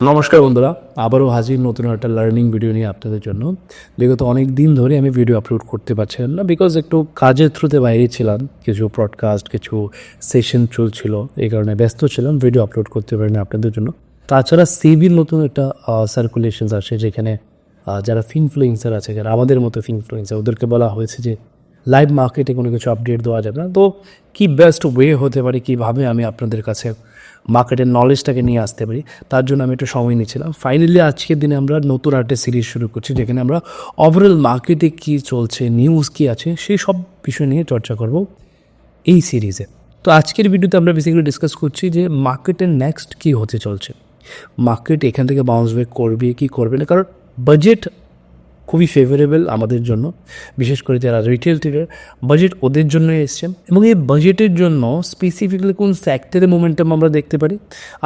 নমস্কার বন্ধুরা, আবারও হাজির নতুন একটা লার্নিং ভিডিও নিয়ে আপনাদের জন্য। বিগত অনেক দিন ধরে আমি ভিডিও আপলোড করতে পারছিলাম না, বিকজ একটু কাজের থ্রুতে বাইরে ছিলাম, কিছু পডকাস্ট, কিছু সেশন চলছিল, এই কারণে ব্যস্ত ছিলাম, ভিডিও আপলোড করতে পারিনি আপনাদের জন্য। তাছাড়া সিবির নতুন একটা সার্কুলেশন আসে, যেখানে যারা ফিনফ্লুয়েন্সার আছে, যারা আমাদের মতো ফিনফ্লুয়েন্সার, ওদেরকে বলা হয়েছে যে লাইভ মার্কেটে কোনো কিছু আপডেট দেওয়া যাবে না। তো কী বেস্ট ওয়ে হতে পারে, কীভাবে আমি আপনাদের কাছে মার্কেটের নলেজটাকে নিয়ে আসতে পারি, তার জন্য আমি একটু সময় নিয়েছিলাম। ফাইনালি আজকের দিনে আমরা নতুন একটা সিরিজ শুরু করছি, যেখানে আমরা ওভারঅল মার্কেটে কী চলছে, নিউজ কী আছে, সেই সব বিষয় নিয়ে চর্চা করব এই সিরিজে। তো আজকের ভিডিওতে আমরা বেসিক্যালি ডিসকাস করছি যে মার্কেটের নেক্সট কী হতে চলছে, মার্কেট এখান থেকে বাউন্স ব্যাক করবে কি করবে না। কারণ বাজেট খুবই ফেভারেবল আমাদের জন্য, বিশেষ করে যারা রিটেল ট্রেডার, বাজেট ওদের জন্য এসছে। এবং এই বাজেটের জন্য স্পেসিফিক্যালি কোন সেক্টরে মোমেন্টাম আমরা দেখতে পারি,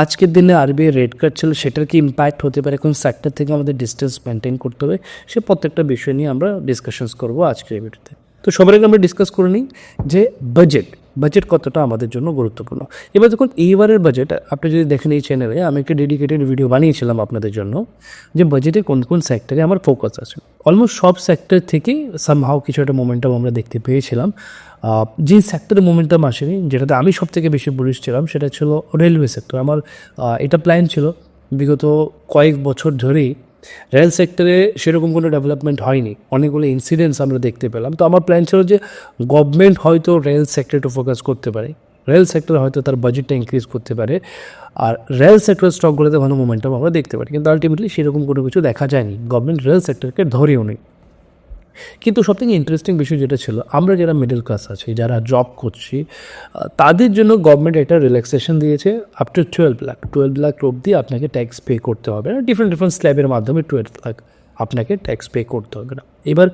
আজকের দিনে আরবিআই রেট কাট ছিল, সেটার কি ইম্প্যাক্ট হতে পারে, কোন সেক্টর থেকে আমাদের ডিস্টেন্স মেনটেন করতে হবে, সে প্রত্যেকটা বিষয় নিয়ে আমরা ডিসকাশনস করবো আজকের এই ভিডিওতে। তো সবার আগে আমরা ডিসকাস করে নিই যে বাজেট কতটা আমাদের জন্য গুরুত্বপূর্ণ। এবার দেখুন, এইবারের বাজেট আপনি যদি দেখেন, এই চ্যানেলে আমি একটা ডেডিকেটেড ভিডিও বানিয়েছিলাম আপনাদের জন্য, যে বাজেটে কোন কোন সেক্টরে আমার ফোকাস আছে। অলমোস্ট সব সেক্টর থেকেই সামহাও কিছু একটা মোমেন্টাম আমরা দেখতে পেয়েছিলাম। যে সেক্টরে মোমেন্টাম আসেনি, যেটাতে আমি সব থেকে বেশি বুলিশ ছিলাম, সেটা ছিল রেলওয়ে সেক্টর। আমার এটা প্ল্যান ছিল, বিগত কয়েক বছর ধরেই রেল সেক্টরে সেরকম কোনো ডেভেলপমেন্ট হয়নি, অনেকগুলো ইনসিডেন্টস আমরা দেখতে পেলাম। তো আমার প্ল্যান ছিল যে গভর্নমেন্ট হয়তো রেল সেক্টরটা ফোকাস করতে পারে, রেল সেক্টর হয়তো তার বাজেটটা ইনক্রিজ করতে পারে, আর রেল সেক্টরের স্টকগুলোতে ভালো মোমেন্টাম আমরা দেখতে পারি। কিন্তু আলটিমেটলি সেরকম কোনো কিছু দেখা যায়নি, গভর্নমেন্ট রেল সেক্টরকে ধরেও নেই। কিন্তু সবথেকে ইন্টারেস্টিং বিষয় যেটা ছিল, আমরা যারা মিডল ক্লাস আছি, যারা জব করছি, তাদের জন্য গভর্নমেন্ট একটা রিল্যাক্সেশন দিয়েছে। আপ টু 12 লাখ অবধি আপনাকে ট্যাক্স পে করতে হবে না, ডিফারেন্ট স্ল্যাবের মাধ্যমে 12 লাখ আপনাকে ট্যাক্স পে করতে হবে না। এবার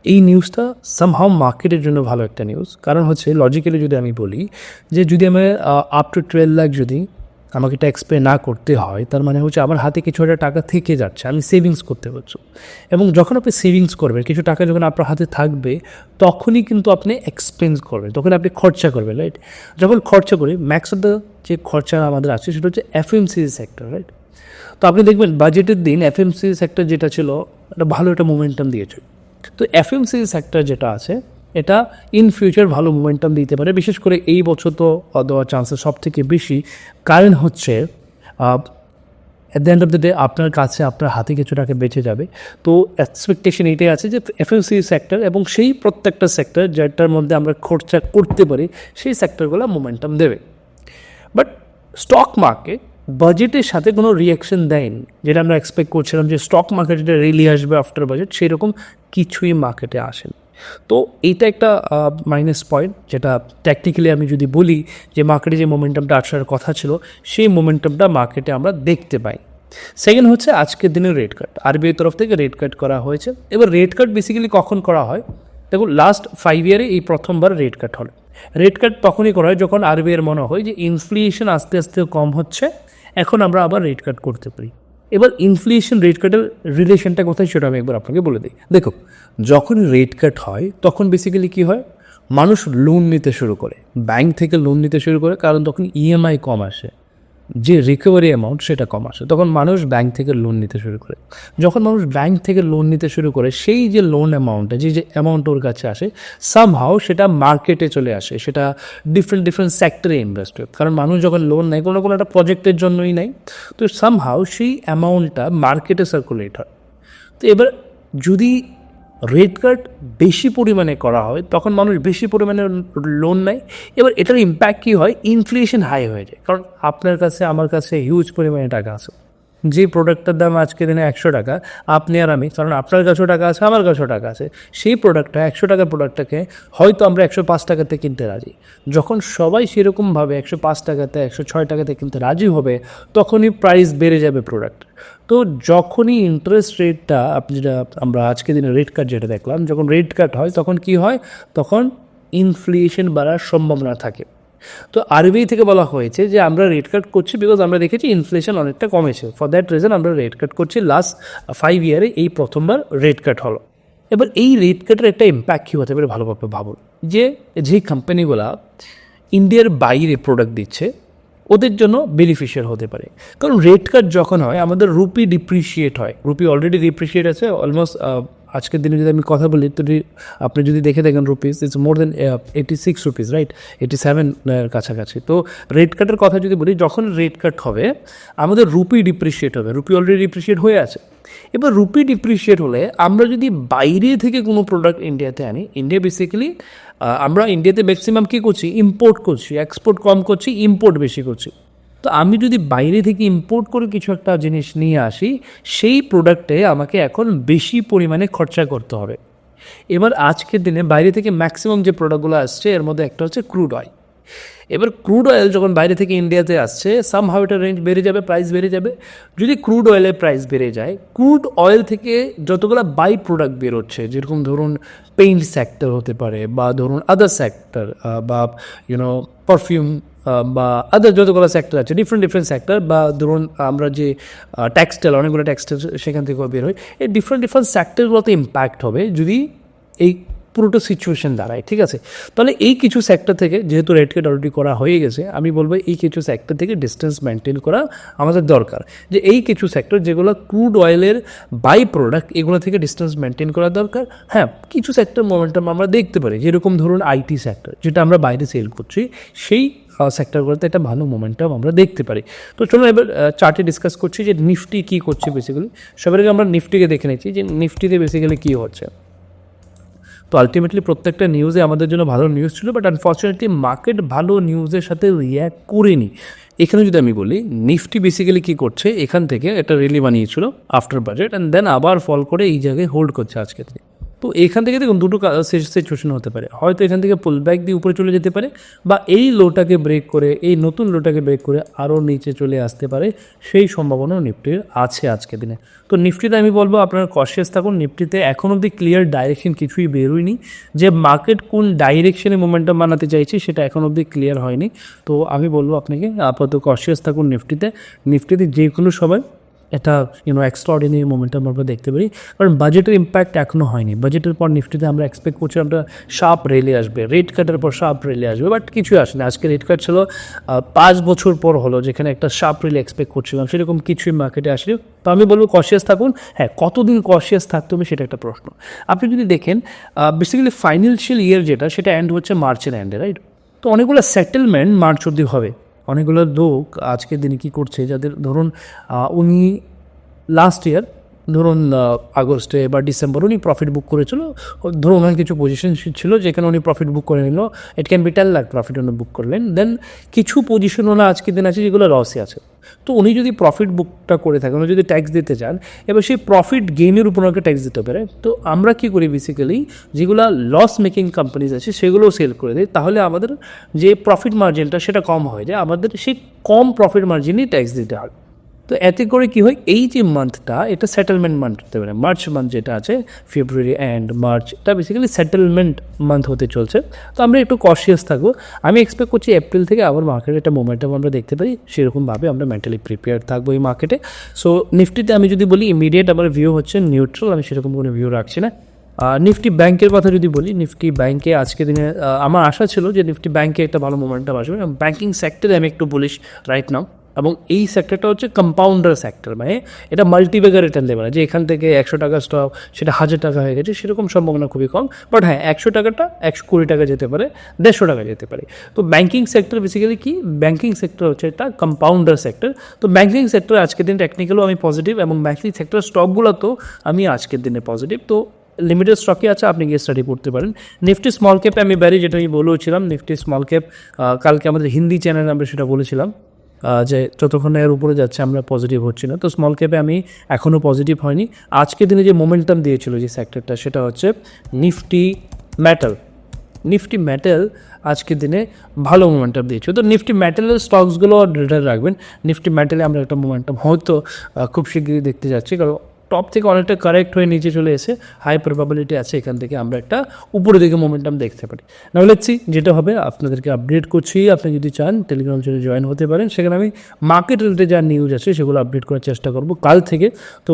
এই নিউজটা সামহাও মার্কেটের জন্য ভালো একটা নিউজ। কারণ হচ্ছে লজিক্যালি যদি আমি বলি যে যদি আমি আপ টু 12 লাখ যদি আমাকে ট্যাক্স পে না করতে হয়, তার মানে হচ্ছে আমার হাতে কিছু একটা টাকা থেকে যাচ্ছে, আমি সেভিংস করতে পারছি। এবং যখন আপনি সেভিংস করবেন, কিছু টাকা যখন আপনার হাতে থাকবে, তখনই কিন্তু আপনি এক্সপেন্স করবেন, তখন আপনি খরচা করবেন, রাইট? যখন খরচা করি, ম্যাক্স অফ দ্য যে খরচা আমাদের আছে সেটা হচ্ছে এফএমসিজি সেক্টর, রাইট? তো আপনি দেখবেন বাজেটের দিন এফএমসিজি সেক্টর যেটা ছিল, একটা ভালো একটা মোমেন্টাম দিয়েছে। তো এফএমসিজি সেক্টর যেটা আছে, এটা ইন ফিউচার ভালো মোমেন্টাম দিতে পারে, বিশেষ করে এই বছর তো দেওয়ার চান্সেস সব থেকে বেশি। কারণ হচ্ছে at the end of the day আপনার কাছে আপনার হাতে কিছু টাকা বেঁচে যাবে। তো এক্সপেকটেশন এইটাই আছে যে এফএমসিজি সেক্টর এবং সেই প্রত্যেকটা সেক্টর যেটার মধ্যে আমরা খরচা করতে পারি, সেই সেক্টরগুলো মোমেন্টাম দেবে। বাট স্টক মার্কেট বাজেটের সাথে কোনো রিয়াকশন দেয়নি, যেটা আমরা এক্সপেক্ট করছিলাম যে স্টক মার্কেটে রেলি আসবে আফটার বাজেট, সেরকম কিছুই মার্কেটে আসেনি। তো এইটা একটা মাইনাস পয়েন্ট, যেটা টেকনিক্যালি আমি যদি বলি যে মার্কেটে যে মোমেন্টামটা আসার কথা ছিল, সেই মোমেন্টামটা মার্কেটে আমরা দেখতে পাই। সেকেন্ড হচ্ছে আজকের দিনে রেট কাট, আরবিআই তরফ থেকে রেট কাট করা হয়েছে। এবার রেট কাট বেসিক্যালি কখন করা হয়, দেখুন লাস্ট 5 ইয়ারে এই প্রথমবার রেট কাট হলো। রেট কাট তখনই করা হয় যখন আরবিআইয়ের মনে হয় যে ইনফ্লেশন আস্তে আস্তে কম হচ্ছে, এখন আমরা আবার রেট কাট করতে পারি। এবার ইনফ্লেশন রেট কাটের রিলেশনটা কোথায়, সেটা আমি একবার আপনাকে বলে দিই। দেখো, যখন রেট কাট হয় তখন বেসিক্যালি কী হয়, মানুষ লোন নিতে শুরু করে, ব্যাংক থেকে লোন নিতে শুরু করে, কারণ তখন ইএমআই কম আসে, যে রিকভারি অ্যামাউন্ট সেটা কম আসে, তখন মানুষ ব্যাংক থেকে লোন নিতে শুরু করে। যখন মানুষ ব্যাংক থেকে লোন নিতে শুরু করে, সেই যে লোন অ্যামাউন্টটা, যে অ্যামাউন্ট ওর কাছে আসে, সামহাও সেটা মার্কেটে চলে আসে, সেটা ডিফারেন্ট সেক্টরে ইনভেস্ট হয়। কারণ মানুষ যখন লোন নেয়, কোনো একটা প্রজেক্টের জন্যই নেয়, তো সামহাও সেই অ্যামাউন্টটা মার্কেটে সার্কুলেট হয়। তো এবার যদি রেট কাট বেশি পরিমাণে করা হয়, তখন মানুষ বেশি পরিমাণে লোন নেয়। এবার এটার ইম্প্যাক্ট কী হয়, ইনফ্লেশন হাই হয়ে যায়। কারণ আপনার কাছে আমার কাছে হিউজ পরিমাণে টাকা আছে, যে প্রোডাক্টটার দাম আজকে দিনে 100 টাকা, আপনি আর আমি, কারণ আপনার কাছেও টাকা আছে, আমার কাছেও টাকা আছে, সেই প্রোডাক্টটা 100 টাকার প্রোডাক্টটাকে হয়তো আমরা 105 টাকাতে কিনতে রাজি। যখন সবাই সেরকমভাবে 105 টাকাতে 106 টাকাতে কিনতে রাজি হবে, তখনই প্রাইস বেড়ে যাবে প্রোডাক্ট। তো যখনই ইন্টারেস্ট রেটটা, আপনি যেটা আমরা আজকে দিনে রেট কাট যেটা দেখলাম, যখন রেট কাট হয় তখন কি হয়, তখন ইনফ্লেশন বাড়ার সম্ভাবনা থাকে। তো আরবিআই থেকে বলা হয়েছে যে আমরা রেট কাট করছি বিকজ আমরা দেখেছি ইনফ্লেশন অনেকটা কমেছে, ফর দ্যাট রিজন আমরা রেট কাট করছি। লাস্ট 5 ইয়ারে এই প্রথমবার রেট কাট হলো। এবার এই রেট কাটের একটা ইম্প্যাক্ট কী হতে পারে ভালোভাবে ভাবুন, যে কোম্পানিগুলা ইন্ডিয়ার বাইরে প্রোডাক্ট দিচ্ছে, ওদের জন্য বেনিফিশিয়াল হতে পারে। কারণ রেট কাট যখন হয় আমাদের রুপি ডিপ্রিশিয়েট হয়, রুপি অলরেডি ডিপ্রিশিয়েট আছে অলমোস্ট। আজকের দিনে যদি আমি কথা বলি তো আপনি যদি দেখে দেখেন rupees it's more than 86 rupees, right, 87 কাছাকাছি। তো রেট কাটের কথা যদি বলি, যখন রেট কাট হবে আমাদের রুপি ডিপ্রিশিয়েট হবে, রুপি অলরেডি ডিপ্রিশিয়েট হয়ে আছে। এবার রুপি ডিপ্রিশিয়েট হলে আমরা যদি বাইরে থেকে কোনো প্রোডাক্ট ইন্ডিয়াতে আনি, ইন্ডিয়া বেসিক্যালি আমরা ইন্ডিয়াতে ম্যাক্সিমাম কী করছি, ইম্পোর্ট করছি, এক্সপোর্ট কম করছি, ইম্পোর্ট বেশি করছি। তো আমি যদি বাইরে থেকে ইম্পোর্ট করে কিছু একটা জিনিস নিয়ে আসি, সেই প্রোডাক্টে আমাকে এখন বেশি পরিমাণে খরচা করতে হবে। এবার আজকের দিনে বাইরে থেকে ম্যাক্সিমাম যে প্রোডাক্টগুলো আসছে এর মধ্যে একটা হচ্ছে ক্রুড অয়েল। এবার ক্রুড অয়েল যখন বাইরে থেকে ইন্ডিয়াতে আসছে সামহাউ এটা রেঞ্জ বেড়ে যাবে, প্রাইস বেড়ে যাবে। যদি ক্রুড অয়েলের প্রাইস বেড়ে যায়, ক্রুড অয়েল থেকে যতগুলো বাই প্রোডাক্ট বেরোচ্ছে, যেরকম ধরুন পেইন্ট সেক্টর হতে পারে, বা ধরুন আদার সেক্টর, বা পারফিউম, বা আদার যতগুলো সেক্টর আছে, ডিফারেন্ট সেক্টর, বা ধরুন আমরা যে টেক্সটাইল, অনেকগুলো টেক্সটাইল সেখান থেকেও বের হয়, এই ডিফারেন্ট সেক্টরগুলোতে ইম্প্যাক্ট হবে যদি এই পুরোটা সিচুয়েশন দাঁড়ায়, ঠিক আছে। তাহলে এই কিছু সেক্টর থেকে, যেহেতু রেট কাট অলরেডি করা হয়ে গেছে, আমি বলবো এই কিছু সেক্টর থেকে ডিস্টেন্স মেনটেন করা আমাদের দরকার। যে এই কিছু সেক্টর যেগুলো ক্রুড অয়েলের বাই প্রোডাক্ট, এগুলো থেকে ডিস্টেন্স মেনটেন করা দরকার। হ্যাঁ, কিছু সেক্টর মোমেন্টাম আমরা দেখতে পারি, যেরকম ধরুন আইটি সেক্টর, যেটা আমরা বাইরে সেল করছি, সেই সেক্টরগুলোতে একটা ভালো মোমেন্টাম আমরা দেখতে পারি। তো চলুন এবার চার্টে ডিসকাস করছি যে নিফটি কী করছে। বেসিক্যালি সবার আগে আমরা নিফটিকে দেখে নিচ্ছি যে নিফটিতে বেসিক্যালি কী হচ্ছে। তো আলটিমেটলি প্রত্যেকটা নিউজে আমাদের জন্য ভালো নিউজ ছিল, বাট আনফর্চুনেটলি মার্কেট ভালো নিউজের সাথে রিয়্যাক্ট করেনি। এখানে যদি আমি বলি নিফটি বেসিক্যালি কী করছে, এখান থেকে একটা র্যালি বানিয়েছিল আফটার বাজেট, অ্যান্ড দেন আবার ফল করে এই জায়গায় হোল্ড করছে আজকে থেকে। তো এখান থেকে দেখুন দুটো সিচুয়েশন হতে পারে, হয়তো এখান থেকে পুল ব্যাক দিয়ে উপরে চলে যেতে পারে, বা এই লোটাকে ব্রেক করে, এই নতুন লোটাকে ব্রেক করে আরও নিচে চলে আসতে পারে, সেই সম্ভাবনাও নিফটির আছে আজকের দিনে। তো নিফটিতে আমি বলবো আপনারা কনশিয়াস থাকুন। নিফটিতে এখন অবধি ক্লিয়ার ডাইরেকশন কিছুই বেরোয়নি, যে মার্কেট কোন ডাইরেকশনে মোমেন্টাম বানাতে চাইছে সেটা এখন অবধি ক্লিয়ার হয়নি। তো আমি বলবো আপনাকে আপাতত কনশিয়াস থাকুন নিফটিতে যে কোনো সময় এটা এক্সট্রাঅর্ডিনারি মোমেন্টাম আমরা দেখতে পারি, কারণ বাজেটের ইম্প্যাক্ট এখনও হয়নি। বাজেটের পর নিফটিতে আমরা এক্সপেক্ট করছি আমরা শার্প রেলে আসবে, রেট কাটের পর শার্প রেলে আসবে, বাট কিছুই আসেনি। আজকে রেট কাট ছিল 5 বছর পর হলো, যেখানে একটা শার্প রেলে এক্সপেক্ট করছিলাম, সেরকম কিছুই মার্কেটে আসেনি। তো আমি বলবো কনশিয়াস থাকুন। হ্যাঁ, কতদিন কনশিয়াস থাকতে হবে সেটা একটা প্রশ্ন। আপনি যদি দেখেন বেসিক্যালি ফাইন্যান্সিয়াল ইয়ার যেটা, সেটা এন্ড হচ্ছে মার্চের এন্ডে, রাইট। তো অনেকগুলো সেটেলমেন্ট মার্চ অবধি হবে। অনেকগুলো লোক আজকের দিনে কী করছে, যাদের ধরুন উনি লাস্ট ইয়ার ধরুন আগস্টে বা ডিসেম্বর উনি প্রফিট বুক করেছিল, ধরুন ওনার কিছু পজিশন ছিল যেখানে উনি প্রফিট বুক করে নিল, it can be 10 lakh profit উনি বুক করলেন। দেন কিছু পজিশন ওনার আজকের দিন আছে যেগুলো লসে আছে। তো উনি যদি প্রফিট বুকটা করে থাকেন, উনি যদি ট্যাক্স দিতে চান, এবার সেই প্রফিট গেইনের উপর ওনাকে ট্যাক্স দিতে পারে। তো আমরা কী করি, বেসিক্যালি যেগুলো লস মেকিং কোম্পানিজ আছে সেগুলোও সেল করে দিই, তাহলে আমাদের যে প্রফিট মার্জিনটা সেটা কম হয়ে যায়, আমাদের সেই কম প্রফিট মার্জিনই ট্যাক্স দিতে হয়। তো এতে করে কী হয়, এই যে মান্থটা এটা সেটেলমেন্ট মান্থ হতে পারে। মার্চ মান্থ যেটা আছে, ফেব্রুয়ারি অ্যান্ড মার্চ, এটা বেসিক্যালি সেটেলমেন্ট মান্থ হতে চলছে। তো আমরা একটু কনশিয়াস থাকবো। আমি এক্সপেক্ট করছি এপ্রিল থেকে আবার মার্কেটে একটা মোমেন্টাম আমরা দেখতে পারি, সেরকমভাবে আমরা মেন্টালি প্রিপেয়ার থাকবো এই মার্কেটে। সো নিফটিতে আমি যদি বলি ইমিডিয়েট আমার ভিউ হচ্ছে নিউট্রাল, আমি সেরকম কোনো ভিউ রাখছি না। নিফটি ব্যাংকের কথা যদি বলি, নিফটি ব্যাংকে আজকে দিনে আমার আশা ছিল যে নিফটি ব্যাংকে একটা ভালো মোমেন্টাম আসবে। ব্যাংকিং সেক্টরে আমি একটু বলিশ রাইট নাও, এবং এই সেক্টরটা হচ্ছে কম্পাউন্ডার সেক্টর, মানে এটা মাল্টিব্যাগার রিটার্ন দেবে না, যে এখান থেকে 100 টাকা স্টক সেটা 1000 টাকা হয়ে গেছে, সেরকম সম্ভাবনা খুবই কম। বাট হ্যাঁ, 100 টাকাটা 120 টাকা যেতে পারে, 150 টাকা যেতে পারে। তো ব্যাংকিং সেক্টর বেসিক্যালি কি, ব্যাংকিং সেক্টর হচ্ছে এটা কম্পাউন্ডার সেক্টর। তো ব্যাংকিং সেক্টর আজকের দিন টেকনিক্যালও আমি পজিটিভ, এবং ব্যাংকিং সেক্টর স্টকগুলোতেও আমি আজকের দিনে পজিটিভ। তো লিমিটেড স্টকে আছে, আপনি গিয়ে স্টাডি করতে পারেন। নিফটি স্মল ক্যাপে আমি বাইরে যেটা আমি বলেছিলাম, নিফটি স্মল ক্যাপ কালকে আমাদের হিন্দি চ্যানেলে আমরা সেটা বলেছিলাম যে যতক্ষণ এর উপরে যাচ্ছে আমরা পজিটিভ হচ্ছি না। তো স্মল ক্যাপে আমি এখনও পজিটিভ হয়নি। আজকের দিনে যে মোমেন্টাম দিয়েছিল যে সেক্টরটা, সেটা হচ্ছে নিফটি মেটাল আজকের দিনে ভালো মোমেন্টাম দিয়েছিল। তো নিফটি মেটালের স্টকসগুলো রিটার্ন রাখবেন। নিফটি মেটালে আমরা একটা মোমেন্টাম হয়তো খুব শীঘ্রই দেখতে যাচ্ছি, কারণ টপ থেকে অনেকটা কারেক্ট হয়ে নিচে চলে এসে হাই প্রবাবিলিটি আছে এখান থেকে আমরা একটা উপরের দিকে মোমেন্টাম দেখতে পারি। নাও লেটস সি যেটা হবে, আপনাদেরকে আপডেট করছি। আপনি যদি চান টেলিগ্রাম চ্যানেলে জয়েন হতে পারেন, সেখানে আমি মার্কেট রিলেটেড যা নিউজ আছে সেগুলো আপডেট করার চেষ্টা করবো কাল থেকে। তো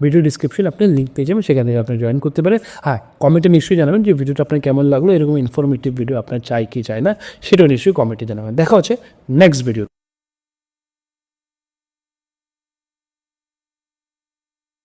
ভিডিও ডিসক্রিপশন আপনি লিঙ্ক পেয়ে যাবেন, সেখান থেকে আপনি জয়েন করতে পারেন। হ্যাঁ, কমেন্টে নিশ্চয়ই জানাবেন যে ভিডিওটা আপনার কেমন লাগলো, এরকম ইনফরমেটিভ ভিডিও আপনার চাই কি চাই না, সেটাও নিশ্চয়ই কমেন্টে জানাবেন। দেখা হচ্ছে নেক্সট ভিডিও।